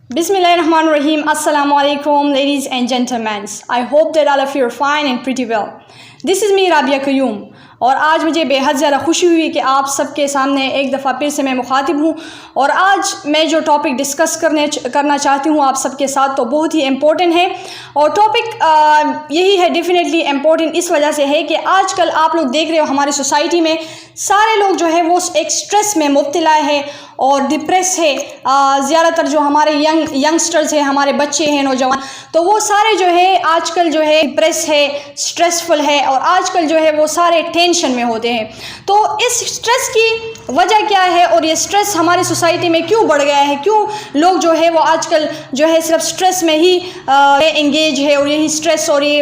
Bismillahirrahmanirrahim. Assalamu alaikum, ladies and gentlemen. I hope that all of you are fine and pretty well. This is me, Rabia Qayyum. اور آج مجھے بہت زیادہ خوشی ہوئی کہ آپ سب کے سامنے ایک دفعہ پھر سے میں مخاطب ہوں، اور آج میں جو ٹاپک ڈسکس کرنا چاہتی ہوں آپ سب کے ساتھ تو بہت ہی امپورٹنٹ ہے، اور ٹاپک یہی ہے ڈیفینیٹلی امپورٹنٹ اس وجہ سے ہے کہ آج کل آپ لوگ دیکھ رہے ہو ہماری سوسائٹی میں سارے لوگ جو ہے وہ ایک سٹریس میں مبتلا ہے اور ڈپریس ہے. زیادہ تر جو ہمارے ینگسٹرز ہیں، ہمارے بچے ہیں، نوجوان، تو وہ سارے جو ہے آج کل جو ہے ڈپریس ہے، سٹریسفل ہے، اور آج کل جو ہے وہ سارے ٹینشن میں ہوتے ہیں. تو اس سٹریس کی وجہ کیا ہے اور یہ سٹریس ہماری سوسائٹی میں کیوں بڑھ گیا ہے؟ کیوں لوگ جو ہے وہ آج کل جو ہے صرف سٹریس میں ہی انگیج ہے اور یہی سٹریس اور یہ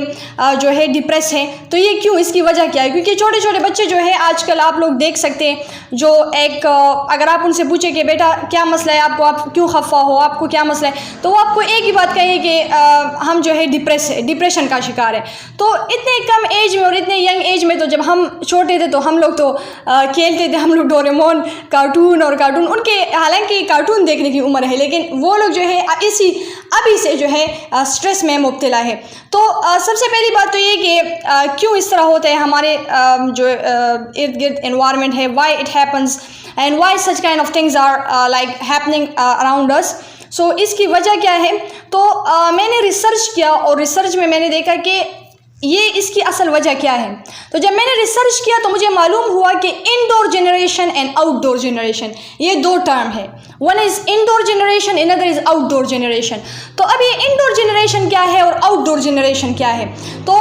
جو ہے ڈپریس ہے؟ تو یہ کیوں، اس کی وجہ کیا ہے؟ کیونکہ چھوٹے چھوٹے بچے جو ہے آج کل آپ لوگ دیکھ سکتے ہیں، جو ایک اگر آپ ان سے پوچھیں کہ بیٹا کیا مسئلہ ہے آپ کو، آپ کیوں خفا ہو، آپ کو کیا مسئلہ ہے، تو وہ آپ کو ایک ہی بات کہے کہ ہم جو ہے ڈپریشن کا شکار ہے. تو اتنے کم ایج میں اور اتنے ینگ ایج میں، تو جب ہم چھوٹے تھے تو ہم لوگ تو کھیلتے تھے، ہم لوگ ڈوریمون کارٹون ان کے حالانکہ کارٹون دیکھنے کی عمر ہے، لیکن وہ لوگ جو ہے ابھی سے جو ہے سٹریس میں مبتلا ہے. تو سب سے پہلی بات تو یہ کہ کیوں اس طرح ہوتا ہے ہمارے جو ارد گرد انوائرمنٹ ہے، why it happens and why such kind of things are like happening around us. So اس کی وجہ کیا ہے؟ تو میں نے ریسرچ کیا اور ریسرچ میں نے دیکھا کہ یہ اس کی اصل وجہ کیا ہے. تو جب میں نے ریسرچ کیا تو مجھے معلوم ہوا کہ indoor generation and outdoor generation, یہ دو ٹرم ہے. ون از انڈور جنریشن، اندر از آؤٹ ڈور جنریشن. تو اب یہ انڈور جنریشن کیا ہے اور آؤٹ ڈور جنریشن کیا ہے؟ تو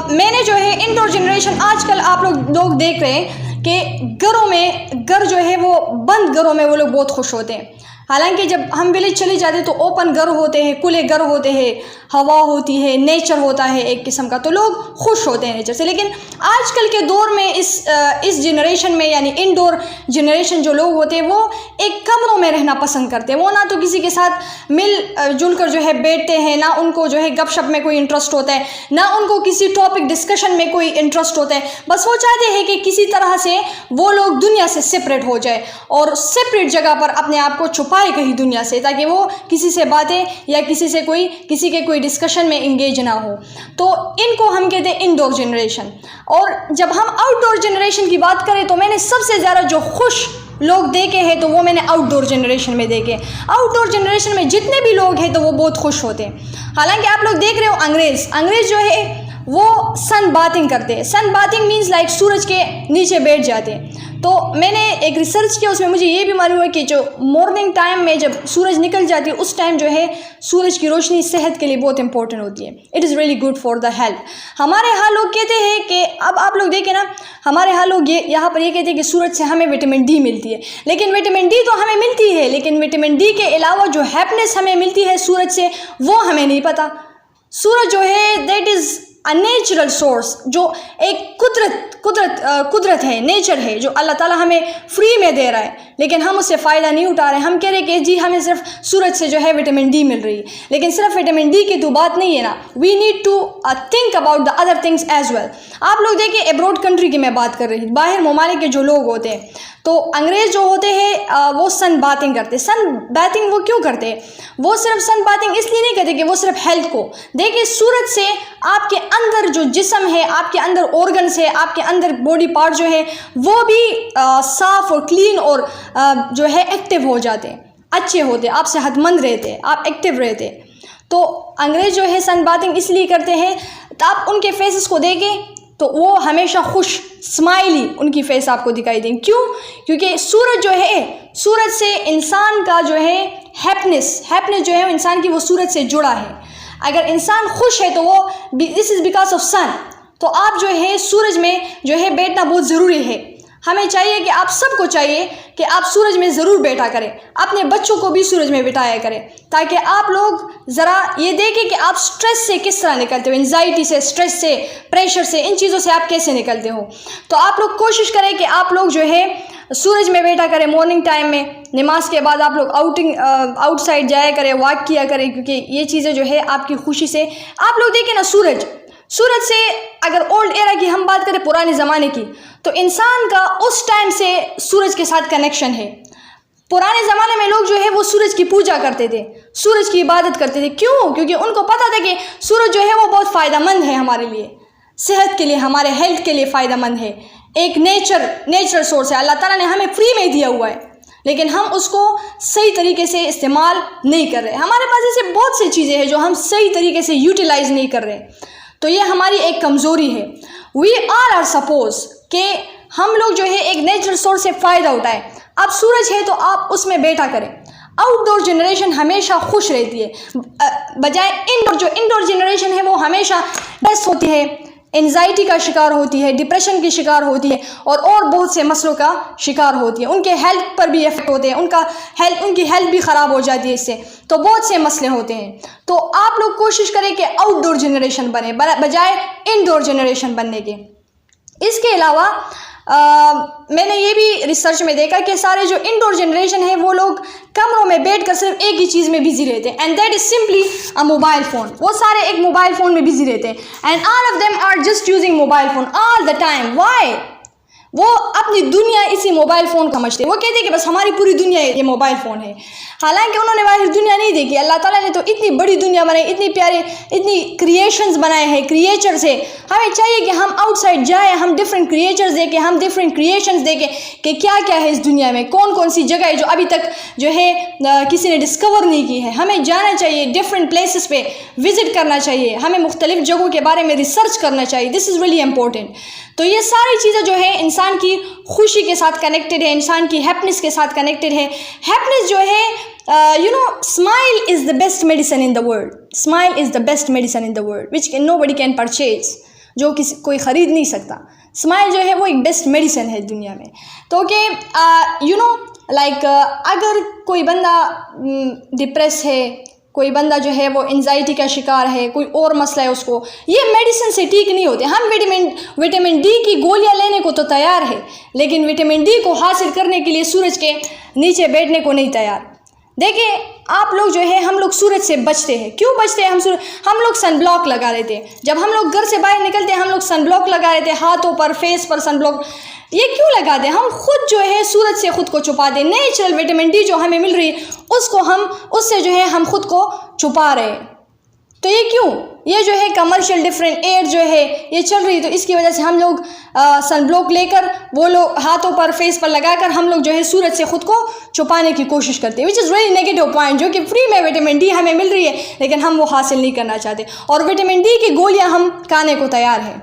میں نے جو ہے انڈور جنریشن، آج کل آپ لوگ دیکھ رہے ہیں کہ گھر جو ہے وہ بند گھروں میں وہ لوگ بہت خوش ہوتے ہیں. حالانکہ جب ہم ولیج چلے جاتے تو اوپن گھر ہوتے ہیں، کھلے گھر ہوتے ہیں، ہوا ہوتی ہے، نیچر ہوتا ہے ایک قسم کا، تو لوگ خوش ہوتے ہیں نیچر سے. لیکن آج کل کے دور میں اس جنریشن میں، یعنی انڈور جنریشن جو لوگ ہوتے ہیں وہ ایک کمروں میں رہنا پسند کرتے ہیں. وہ نہ تو کسی کے ساتھ مل جل کر جو ہے بیٹھتے ہیں، نہ ان کو جو ہے گپ شپ میں کوئی انٹرسٹ ہوتا ہے، نہ ان کو کسی ٹاپک ڈسکشن میں کوئی انٹرسٹ ہوتا ہے. بس وہ چاہتے ہیں کہ کسی طرح سے وہ لوگ دنیا سے سپریٹ ہو جائے اور سپریٹ جگہ پر اپنے آپ کو چھپائے کہیں دنیا سے، تاکہ وہ کسی سے باتیں یا کسی کے کوئی ڈسکشن میں انگیج نہ ہو. تو ان کو ہم کہتے ہیں انڈور جنریشن. اور جب ہم آؤٹ ڈور جنریشن کی بات کریں تو میں نے سب سے زیادہ جو خوش لوگ دیکھے ہیں تو وہ میں نے آؤٹ ڈور جنریشن میں دیکھے. آؤٹ ڈور جنریشن میں جتنے بھی لوگ ہیں تو وہ بہت خوش ہوتے ہیں. حالانکہ آپ لوگ دیکھ رہے ہو انگریز جو ہے وہ سن باتنگ کرتے ہیں. سن باتنگ مینز لائک سورج کے نیچے بیٹھ جاتے ہیں. تو میں نے ایک ریسرچ کیا، اس میں مجھے یہ بھی معلوم ہے کہ جو مارننگ ٹائم میں جب سورج نکل جاتی ہے اس ٹائم جو ہے سورج کی روشنی صحت کے لیے بہت امپورٹنٹ ہوتی ہے. It is really good for the health. ہمارے ہاں لوگ کہتے ہیں کہ اب آپ لوگ دیکھیں نا، ہمارے ہاں لوگ یہاں پر یہ کہتے ہیں کہ سورج سے ہمیں وٹامن ڈی ملتی ہے. لیکن وٹامن ڈی تو ہمیں ملتی ہے، لیکن وٹامن ڈی کے علاوہ جو ہیپینس ہمیں ملتی ہے سورج سے وہ ہمیں نہیں پتہ. سورج جو ہے دیٹ از نیچرل سورس، جو ایک قدرت ہے، نیچر ہے، جو اللہ تعالیٰ ہمیں فری میں دے رہا ہے، لیکن ہم اس سے فائدہ نہیں اٹھا رہے. ہم کہہ رہے کہ جی ہمیں صرف سورج سے جو ہے وٹامن ڈی مل رہی ہے، لیکن صرف وٹامن ڈی کی تو بات نہیں ہے نا. We need to think about the other things as well. آپ لوگ دیکھیں ابروڈ کنٹری کی میں بات کر رہی ہوں، باہر ممالک کے جو لوگ ہوتے ہیں، تو انگریز جو ہوتے ہیں وہ سن باتنگ کرتے. سن باتنگ وہ کیوں کرتے ہیں؟ وہ صرف سن باتنگ اس لیے نہیں کرتے کہ وہ صرف ہیلتھ کو دیکھیں. سورج سے آپ کے اندر جو جسم ہے، آپ کے اندر آرگنس ہے، آپ کے اندر باڈی پارٹ جو ہے وہ بھی صاف اور کلین اور جو ہے ایکٹیو ہو جاتے ہیں، اچھے ہوتے، آپ صحت مند رہتے، آپ ایکٹیو رہتے. تو انگریز جو ہے سن باتنگ اس لیے کرتے ہیں. تو آپ ان کے فیسز کو دیکھیں تو وہ ہمیشہ خوش، اسمائلی ان کی فیس آپ کو دکھائی دیں. کیوں؟ کیونکہ سورج جو ہے، سورج سے انسان کا جو ہے ہیپینس جو ہے انسان کی وہ سورج سے جڑا ہے. اگر انسان خوش ہے تو وہ دس از بیکاز آف سن. تو آپ جو ہے سورج میں جو ہے بیٹھنا بہت ضروری ہے. ہمیں چاہیے کہ آپ سب کو چاہیے کہ آپ سورج میں ضرور بیٹھا کریں، اپنے بچوں کو بھی سورج میں بٹھایا کریں، تاکہ آپ لوگ ذرا یہ دیکھیں کہ آپ سٹریس سے کس طرح نکلتے ہو، انزائٹی سے، سٹریس سے، پریشر سے، ان چیزوں سے آپ کیسے نکلتے ہو. تو آپ لوگ کوشش کریں کہ آپ لوگ جو ہے سورج میں بیٹھا کریں. مارننگ ٹائم میں نماز کے بعد آپ لوگ آؤٹ سائڈ جایا کریں، واک کیا کریں، کیونکہ یہ چیزیں جو ہے آپ کی خوشی سے. آپ لوگ دیکھیں نا سورج سے اگر اولڈ ایرا کی ہم بات کریں، پرانے زمانے کی، تو انسان کا اس ٹائم سے سورج کے ساتھ کنیکشن ہے. پرانے زمانے میں لوگ جو ہے وہ سورج کی پوجا کرتے تھے، سورج کی عبادت کرتے تھے. کیوں؟ کیونکہ ان کو پتہ تھا کہ سورج جو ہے وہ بہت فائدہ مند ہے ہمارے لیے، صحت کے لیے، ہمارے ہیلتھ کے لیے فائدہ مند ہے. ایک نیچرل سورس ہے، اللہ تعالیٰ نے ہمیں فری میں دیا ہوا ہے، لیکن ہم اس کو صحیح طریقے سے استعمال نہیں کر رہے. ہمارے پاس ایسے بہت سی چیزیں ہیں جو ہم صحیح طریقے سے یوٹیلائز نہیں کر رہے. تو یہ ہماری ایک کمزوری ہے. وی آر سپوز کہ ہم لوگ جو ہے ایک نیچرل سورس سے فائدہ اٹھائیں. اب سورج ہے تو آپ اس میں بیٹھا کریں. آؤٹ ڈور جنریشن ہمیشہ خوش رہتی ہے، بجائے انڈور جنریشن ہے وہ ہمیشہ ڈسٹ ہوتی ہے، انزائٹی کا شکار ہوتی ہے، ڈپریشن کی شکار ہوتی ہے، اور بہت سے مسئلوں کا شکار ہوتی ہے. ان کے ہیلتھ پر بھی افیکٹ ہوتے ہیں، ان کی ہیلتھ بھی خراب ہو جاتی ہے اس سے. تو بہت سے مسئلے ہوتے ہیں. تو آپ لوگ کوشش کریں کہ آؤٹ ڈور جنریشن بنے بجائے انڈور جنریشن بننے کے. اس کے علاوہ میں نے یہ بھی ریسرچ میں دیکھا کہ سارے جو انڈور جنریشن ہے وہ لوگ کمروں میں بیٹھ کر صرف ایک ہی چیز میں بزی رہتے ہیں، and that is simply a mobile phone. وہ سارے ایک موبائل فون میں بزی رہتے ہیں، and all of them are just using mobile phone all the time. Why? وہ اپنی دنیا اسی موبائل فون کا سمجھتے ہیں. وہ کہتے ہیں کہ بس ہماری پوری دنیا یہ موبائل فون ہے، حالانکہ انہوں نے باہر دنیا نہیں دیکھی. اللہ تعالیٰ نے تو اتنی بڑی دنیا بنائی، اتنی پیارے، اتنی کریشنز بنائے ہیں، کریچرز ہیں. ہمیں چاہیے کہ ہم آؤٹ سائڈ جائیں، ہم ڈفرینٹ کریچرز دیکھیں، ہم ڈفرینٹ کریشنز دیکھیں کہ کیا کیا ہے اس دنیا میں، کون کون سی جگہ ہے جو ابھی تک جو ہے کسی نے ڈسکور نہیں کی ہے. ہمیں جانا چاہیے، ڈفرینٹ پلیسز پہ وزٹ کرنا چاہیے، ہمیں مختلف جگہوں کے بارے میں ریسرچ کرنا چاہیے. دس از ریئلی امپورٹنٹ. تو یہ ساری چیزیں جو ہے انسان کی خوشی کے ساتھ کنیکٹڈ ہے، انسان کی ہیپنس کے ساتھ کنیکٹڈ ہے. ہیپنس جو ہے smile is the best medicine in the world. Smile is the best medicine in the world which nobody can purchase. جو کوئی خرید نہیں سکتا. اسمائل جو ہے وہ ایک بیسٹ میڈیسن ہے دنیا میں. تو کہ اگر کوئی بندہ ڈپریس ہے، کوئی بندہ جو ہے وہ انزائٹی کا شکار ہے، کوئی اور مسئلہ ہے اس کو، یہ میڈیسن سے ٹھیک نہیں ہوتے. ہم وٹامن ڈی کی گولیاں لینے کو تو تیار ہے، لیکن وٹامن ڈی کو حاصل کرنے کے لیے سورج کے نیچے بیٹھنے کو نہیں تیار. دیکھیں آپ لوگ جو ہے، ہم لوگ سورج سے بچتے ہیں. کیوں بچتے ہیں ہم لوگ سن بلاک لگا لیتے ہیں. جب ہم لوگ گھر سے باہر نکلتے ہیں ہم لوگ سن بلاک لگا لیتے ہیں، ہاتھوں پر، فیس پر سن بلاک. یہ کیوں لگاتے ہیں؟ ہم خود جو ہے سورج سے خود کو چھپا دیں. نیچرل وٹامن ڈی جو ہمیں مل رہی ہے اس سے جو ہے ہم خود کو چھپا رہے ہیں. تو یہ کیوں؟ یہ جو ہے کمرشل ڈفرینٹ ایئر جو ہے یہ چل رہی، تو اس کی وجہ سے ہم لوگ سن بلاک لے کر وہ لوگ ہاتھوں پر، فیس پر لگا کر ہم لوگ جو ہے سورج سے خود کو چھپانے کی کوشش کرتے ہیں، وچ از ویری نیگیٹو پوائنٹ. جو کہ فری میں وٹامن ڈی ہمیں مل رہی ہے لیکن ہم وہ حاصل نہیں کرنا چاہتے، اور وٹامن ڈی کی گولیاں ہم کھانے کو تیار ہیں.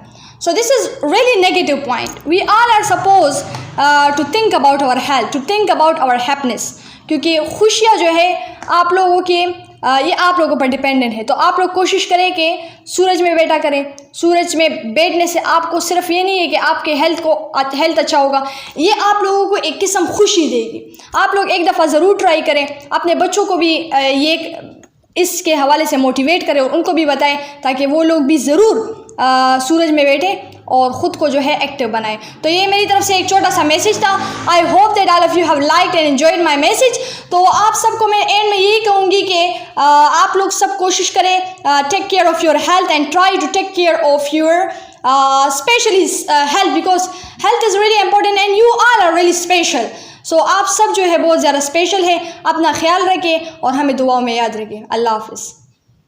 So this is really negative point. We all are supposed to think about our health, to think about our happiness. کیونکہ خوشیاں جو ہے آپ لوگوں کی یہ آپ لوگوں پر ڈیپینڈنٹ ہے. تو آپ لوگ کوشش کریں کہ سورج میں بیٹھا کریں. سورج میں بیٹھنے سے آپ کو صرف یہ نہیں ہے کہ آپ کے ہیلتھ اچھا ہوگا، یہ آپ لوگوں کو ایک قسم خوشی دے گی. آپ لوگ ایک دفعہ ضرور ٹرائی کریں، اپنے بچوں کو بھی یہ اس کے حوالے سے موٹیویٹ کریں اور ان کو بھی بتائیں تاکہ وہ لوگ بھی ضرور سورج میں بیٹھیں اور خود کو جو ہے ایکٹیو بنائیں. تو یہ میری طرف سے ایک چھوٹا سا میسیج تھا. I hope that all of you have liked and enjoyed my message. تو آپ سب کو میں اینڈ میں یہی کہوں گی کہ آپ لوگ سب کوشش کریں take care of your health and try to take care of your especially health, because health is really important and you are really special. So آپ سب جو ہے بہت زیادہ اسپیشل ہے. اپنا خیال رکھیں اور ہمیں دعاؤں میں یاد رکھیں. اللہ حافظ.